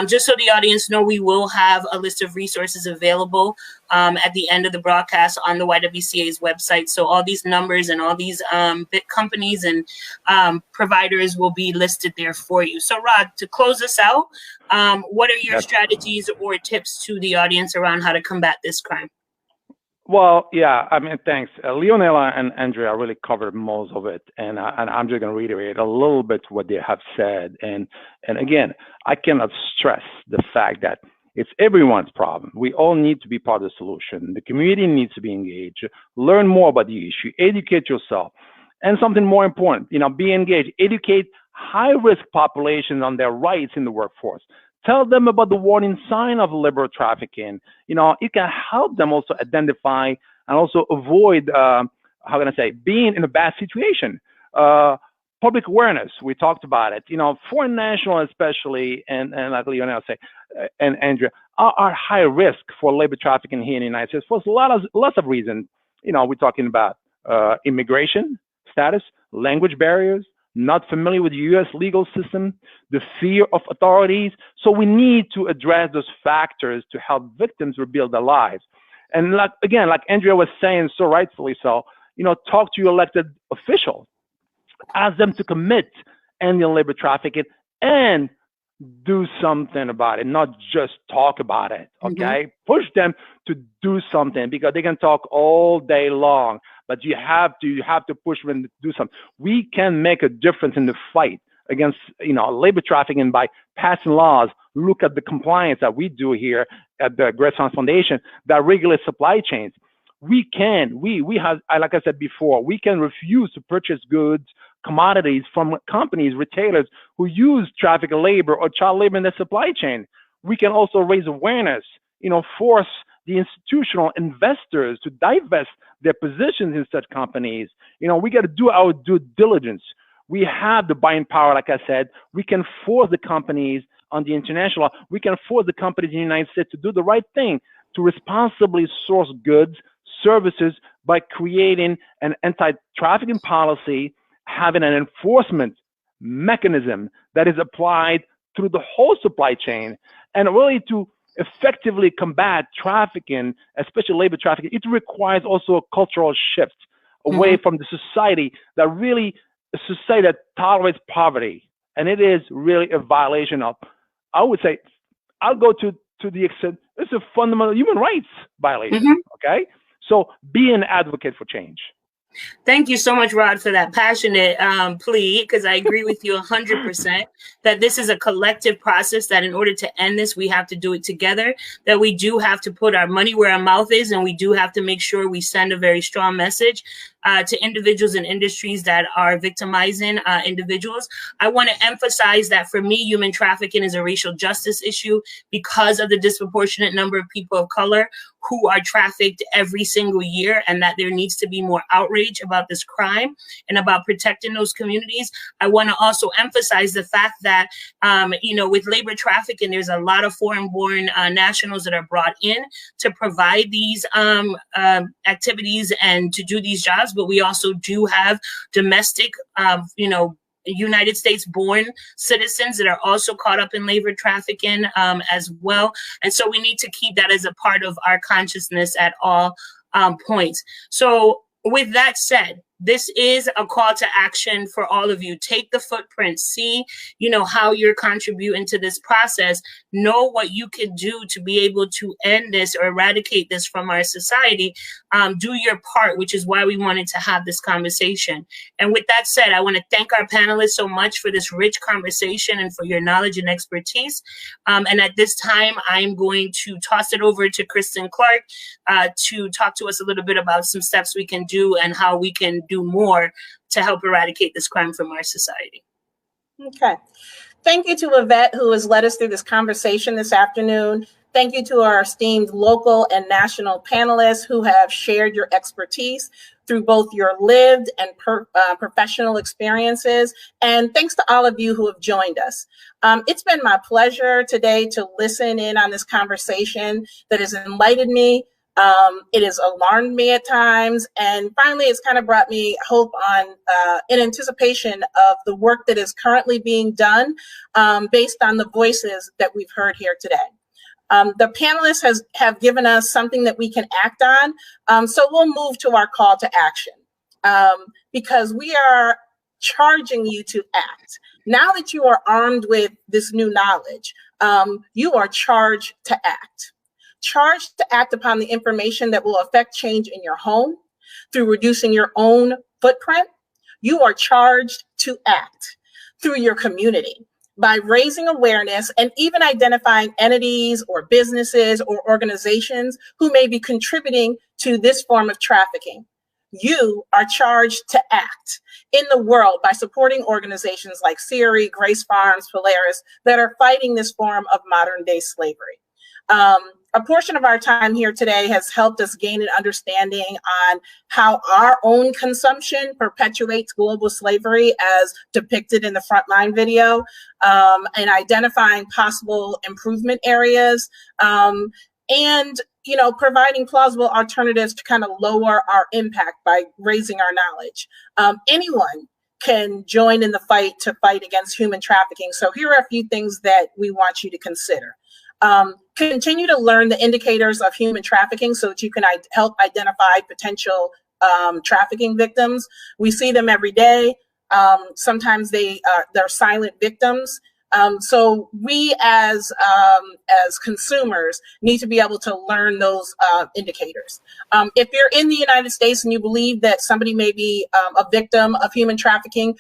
Just so the audience know, we will have a list of resources available at the end of the broadcast on the YWCA's website. So all these numbers and all these big companies and providers will be listed there for you. So Rod, to close us out, what are your strategies or tips to the audience around how to combat this crime? Well, yeah, I mean, thanks. Leonela and Andrea really covered most of it, and I'm just going to reiterate a little bit what they have said. And again, I cannot stress the fact that it's everyone's problem. We all need to be part of the solution. The community needs to be engaged, learn more about the issue, educate yourself, and something more important, be engaged, educate high-risk populations on their rights in the workforce. Tell them about the warning sign of labor trafficking. It can help them also identify and also avoid, being in a bad situation. Public awareness, we talked about it. Foreign nationals especially, and like Leonel say, and Andrea, are high risk for labor trafficking here in the United States for lots of reasons. We're talking about immigration status, language barriers, not familiar with the U.S. legal system, the fear of authorities. So we need to address those factors to help victims rebuild their lives. And like Andrea was saying so rightfully so, talk to your elected officials, ask them to commit ending labor trafficking and do something about it, not just talk about it, okay? Push them to do something, because they can talk all day long, but you have to push them to do something. We can make a difference in the fight against labor trafficking by passing laws. Look at the compliance that we do here at the Grace Farms Foundation that regulates supply chains. We have, like I said before, we can refuse to purchase goods, commodities from companies, retailers who use trafficked labor or child labor in their supply chain. We can also raise awareness, force the institutional investors to divest their positions in such companies. We got to do our due diligence. We have the buying power, like I said. We can force the companies on the international law. We can force the companies in the United States to do the right thing, to responsibly source goods, services, by creating an anti-trafficking policy, having an enforcement mechanism that is applied through the whole supply chain, and really to effectively combat trafficking, especially labor trafficking. It requires also a cultural shift away from the society that tolerates poverty. And it is really a violation of, I would say, I'll go to the extent, it's a fundamental human rights violation, okay? So be an advocate for change. Thank you so much, Rod, for that passionate plea, because I agree with you 100% that this is a collective process, that in order to end this, we have to do it together, that we do have to put our money where our mouth is, and we do have to make sure we send a very strong message to individuals and industries that are victimizing individuals. I want to emphasize that for me, human trafficking is a racial justice issue because of the disproportionate number of people of color who are trafficked every single year, and that there needs to be more outrage about this crime and about protecting those communities. I want to also emphasize the fact that, with labor trafficking, there's a lot of foreign-born nationals that are brought in to provide these activities and to do these jobs, but we also do have domestic, United States born citizens that are also caught up in labor trafficking as well. And so we need to keep that as a part of our consciousness at all points. So with that said, this is a call to action for all of you. Take the footprint, see, how you're contributing to this process, know what you can do to be able to end this or eradicate this from our society. Do your part, which is why we wanted to have this conversation. And with that said, I want to thank our panelists so much for this rich conversation and for your knowledge and expertise. And at this time, I'm going to toss it over to Kristen Clark to talk to us a little bit about some steps we can do and how we can do more to help eradicate this crime from our society. Okay. Thank you to Yvette, who has led us through this conversation this afternoon. Thank you to our esteemed local and national panelists who have shared your expertise through both your lived and professional experiences. And thanks to all of you who have joined us. It's been my pleasure today to listen in on this conversation that has enlightened me. It has alarmed me at times, and finally, it's kind of brought me hope on in anticipation of the work that is currently being done based on the voices that we've heard here today. The panelists have given us something that we can act on, so we'll move to our call to action because we are charging you to act. Now that you are armed with this new knowledge, you are charged to act. charged to act upon the information that will affect change in your home through reducing your own footprint. You are charged to act through your community by raising awareness and even identifying entities or businesses or organizations who may be contributing to this form of trafficking. You are charged to act in the world by supporting organizations like CRE, Grace Farms, Polaris that are fighting this form of modern day slavery. A portion of our time here today has helped us gain an understanding on how our own consumption perpetuates global slavery as depicted in the Frontline video, and identifying possible improvement areas, and providing plausible alternatives to kind of lower our impact by raising our knowledge. Anyone can join in the fight to fight against human trafficking. So here are a few things that we want you to consider. Continue to learn the indicators of human trafficking so that you can help identify potential trafficking victims. We see them every day. Sometimes they're silent victims. So we as consumers need to be able to learn those indicators. If you're in the United States and you believe that somebody may be a victim of human trafficking,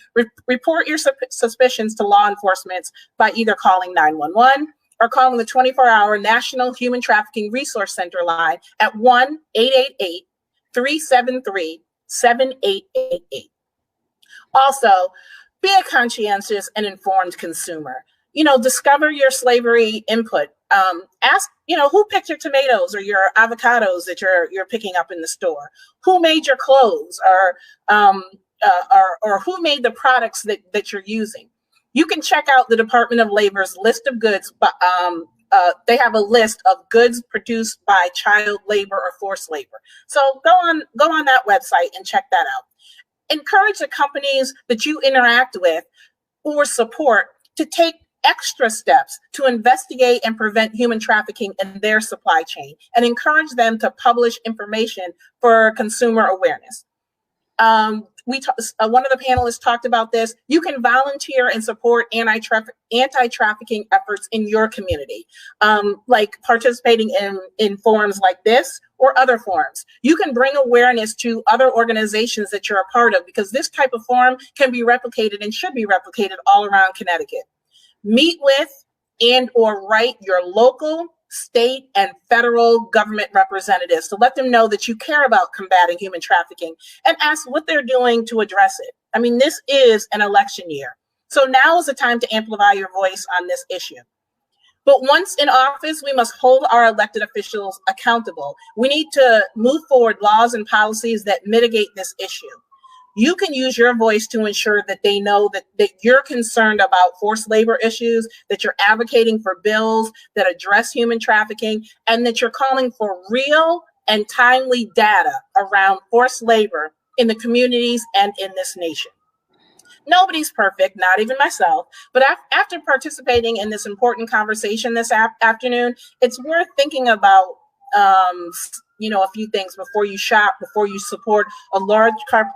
report your suspicions to law enforcement by either calling 911 or calling the 24-hour National Human Trafficking Resource Center line at 1-888-373-7888. Also, be a conscientious and informed consumer. Discover your slavery input. Ask, who picked your tomatoes or your avocados that you're picking up in the store? Who made your clothes, or who made the products that you're using? You can check out the Department of Labor's list of goods. They have a list of goods produced by child labor or forced labor. So go on that website and check that out. Encourage the companies that you interact with or support to take extra steps to investigate and prevent human trafficking in their supply chain, and encourage them to publish information for consumer awareness. One of the panelists talked about this. You can volunteer and support anti-trafficking efforts in your community, like participating in forums like this or other forums. You can bring awareness to other organizations that you're a part of, because this type of forum can be replicated and should be replicated all around Connecticut. Meet with and or write your local, state, and federal government representatives to let them know that you care about combating human trafficking, and ask what they're doing to address it. I mean, this is an election year, so now is the time to amplify your voice on this issue. But once in office, we must hold our elected officials accountable. We need to move forward laws and policies that mitigate this issue. You can use your voice to ensure that they know that you're concerned about forced labor issues, that you're advocating for bills that address human trafficking, and that you're calling for real and timely data around forced labor in the communities and in this nation. Nobody's perfect, not even myself, but after participating in this important conversation this afternoon, it's worth thinking about a few things before you shop, before you support a large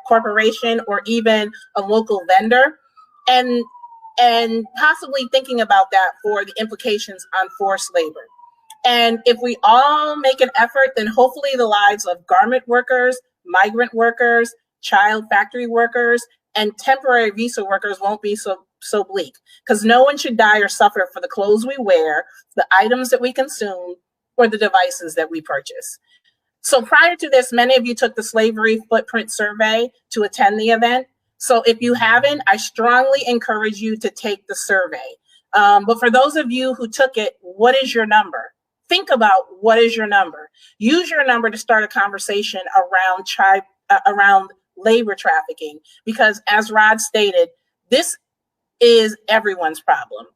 corporation or even a local vendor, and possibly thinking about that for the implications on forced labor. And if we all make an effort, then hopefully the lives of garment workers, migrant workers, child factory workers, and temporary visa workers won't be so bleak, because no one should die or suffer for the clothes we wear, the items that we consume, or the devices that we purchase. So prior to this, many of you took the Slavery Footprint Survey to attend the event. So if you haven't, I strongly encourage you to take the survey. But for those of you who took it, what is your number? Think about what is your number. Use your number to start a conversation around labor trafficking, because as Rod stated, this is everyone's problem.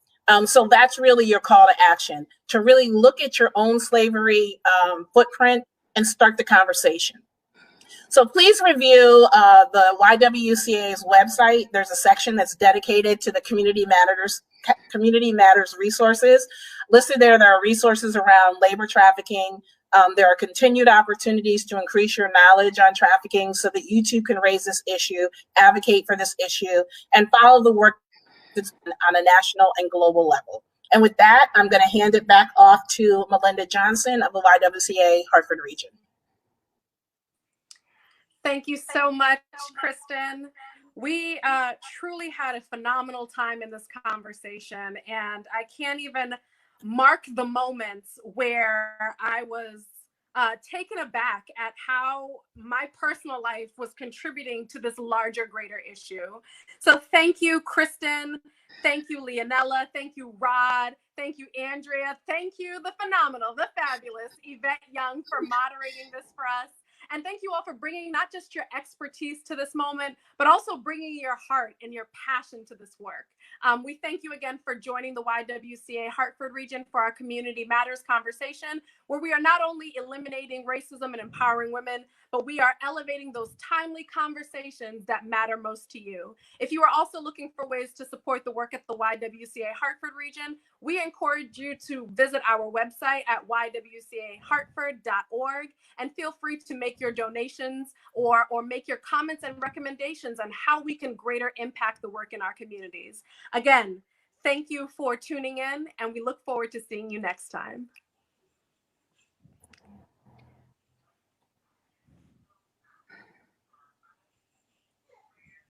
So that's really your call to action, to really look at your own slavery footprint and start the conversation. So please review the YWCA's website. There's a section that's dedicated to the Community Matters resources. Listed there are resources around labor trafficking. There are continued opportunities to increase your knowledge on trafficking so that you too can raise this issue, advocate for this issue, and follow the work that's on a national and global level. And with that, I'm going to hand it back off to Melinda Johnson of the YWCA Hartford region. Thank you so much, Kristen. We truly had a phenomenal time in this conversation, and I can't even mark the moments where I was taken aback at how my personal life was contributing to this larger, greater issue. So thank you, Kristen. Thank you, Leonella. Thank you, Rod. Thank you, Andrea. Thank you, the phenomenal, the fabulous Yvette Young, for moderating this for us. And thank you all for bringing not just your expertise to this moment, but also bringing your heart and your passion to this work. We thank you again for joining the YWCA Hartford region for our Community Matters conversation, where we are not only eliminating racism and empowering women, but we are elevating those timely conversations that matter most to you. If you are also looking for ways to support the work at the YWCA Hartford region, we encourage you to visit our website at ywcahartford.org and feel free to make your donations or make your comments and recommendations on how we can greater impact the work in our communities. Again, thank you for tuning in, and we look forward to seeing you next time.